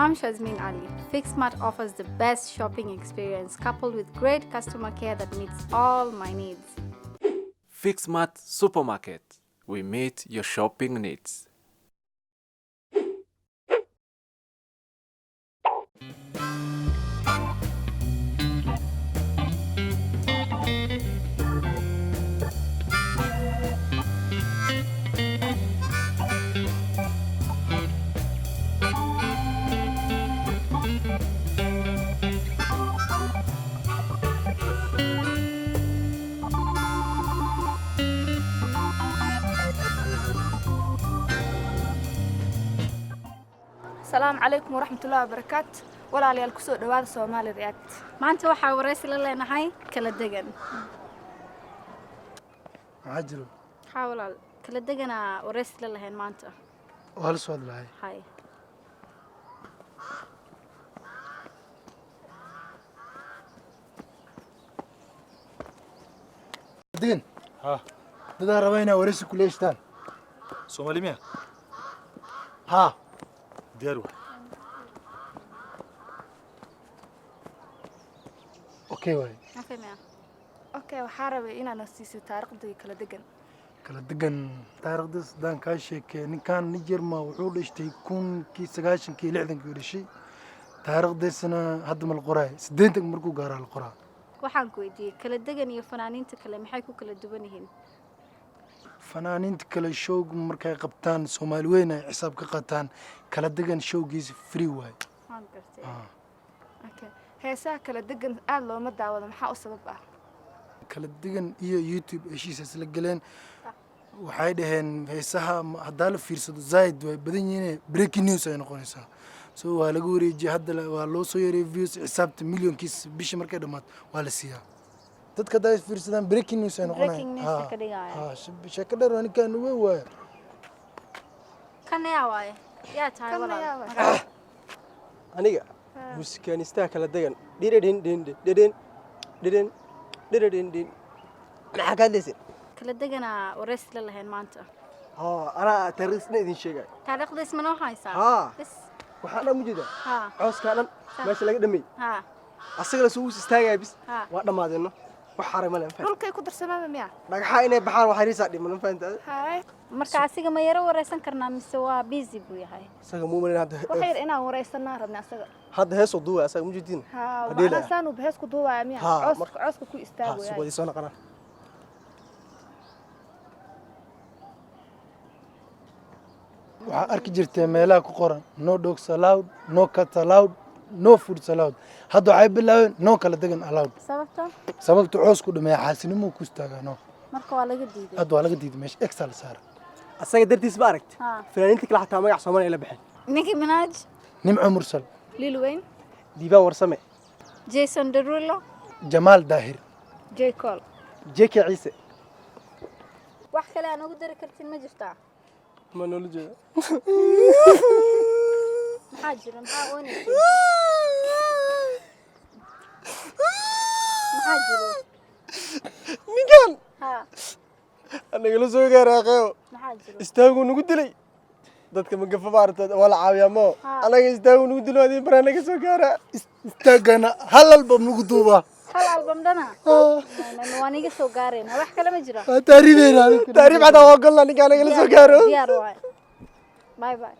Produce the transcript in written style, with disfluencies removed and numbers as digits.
I'm Shazmin Ali. FixSmart offers the best shopping experience coupled with great customer care that meets all my needs. FixSmart Supermarket. We meet your shopping needs. السلام عليكم ورحمة الله وبركاته ولا لي الكسور دواد سومالي رياكت maanta waxaa waraysi la leenahay kala degan عجل maxaa walaal kala deganaa waraysi la lahayn maanta وهل سؤال لهاي hay دين ها ده ربينا ورث كل اشتان سومالي ميا ها ديارو اوكي واي ma fahmaya أوكي وحاربي إنا نسيسي تاريخ دي كلا دقن kala degan taariikhdaas daan kaa sheekay ninkaan nijerma wuxuu dhashtay kunkii sagaashankii lixdankii dhashay taariikhdaasna hadda ma la qoraay siddeetanka markuu gaaraa la qoraa waxaan ku weydiiyey kala degan iyo fanaaniinta kale maxay ku kala duwan yihiin fanaaniinta kale showg markay qabtaan soomaali weyn ay xisaab ka qataan kala degan showgiisa free waay waan gartay أوكي هيسا كلا دقن آل لو مدى ولا محا أسبب kala degan iyo youtube heshiisa isla galeen waxay dhaheen heesaha haddaa la fiirsado zaaid way badan yihiin breaking news ay noqonaysaa so waa laga wareejiyey hadda waa loo soo yareeyey views xisaabta milyoonkiis bishii markay dhammaato waa la siiyaa dadka haddaa is fiirsadaan breaking news ay Breaking news noqonayaan ka dhigaya. sheeko dheer waa ninkaan uwe waaya kan yaa waaye yaa tahay Kan walaal yaa waaye. magaca aniga muusikanistaha kala degan dhiridhin dhindhin dhidhin dhidhin dhiridhin dhin maxaa ka hadlaysa kala deganaa waraysi la lahayn maanta anaa taariikhsna idin sheegay taariikhdaas ma noo haysaa haa bas waxaa dhan mujida haa cooskaa dhan meesha laga dhammeey haa asagana suu is istaagaya bis haa waa dhammaadeenno wax haray male ma dhulkay ku darsamada miya dhagaxaa inay baxaan waxay riisaa dhiman ma fahantaa haay marka asiga ma yaro waraysan karnaa mise waa busy buu yahay isaga muu malin waxayr inaan waraysanaa rabna asaga hadda heesoo duuba asaga mujidiin haa Hadheelaya. waxaan saanu behes ku duubaya miya Haa, cooska ku istaago ha yaay sugadii soo naqanaa waxaa arki jirtee meelaha ku qoran no dogs allowed no cats allowed no foods allowed hadda waxay bilaabeen no kala degan allowed sababta sababta coos ku dhameeya xaasinimo ku istaagaa no marka waa laga diiday hadda waa laga diiday meesha extra la saara asaga dartiis ma aragti haa fanaaniinta kale xataa magac soomaaliya ay la baxeen Nicki Minaj nimco mursal lil wayne diibaan warsame Jason Derulo jamaal daahir j cole jeke ciise wax kale aan ugu dari kartin ma jirtaa ma noola jeeda maxaa jira maxaa oonaysa maxaa jira ninkan haa anaga la soo gaaraaqeeyo maxaa jira istaaguu nagu dilay dadka magafa maarata waa la caawiyaa moo Haa. anaga istaaguu nagu dilo adii baraa naga soo gaaraa istaagana hal album lagu duubaa hal album dhana waan iga soo gaarayna wax kale ma jira taariikhdeena taariif xataa waa golna ninka anaga la soo gaaro diyaar waaye bye bye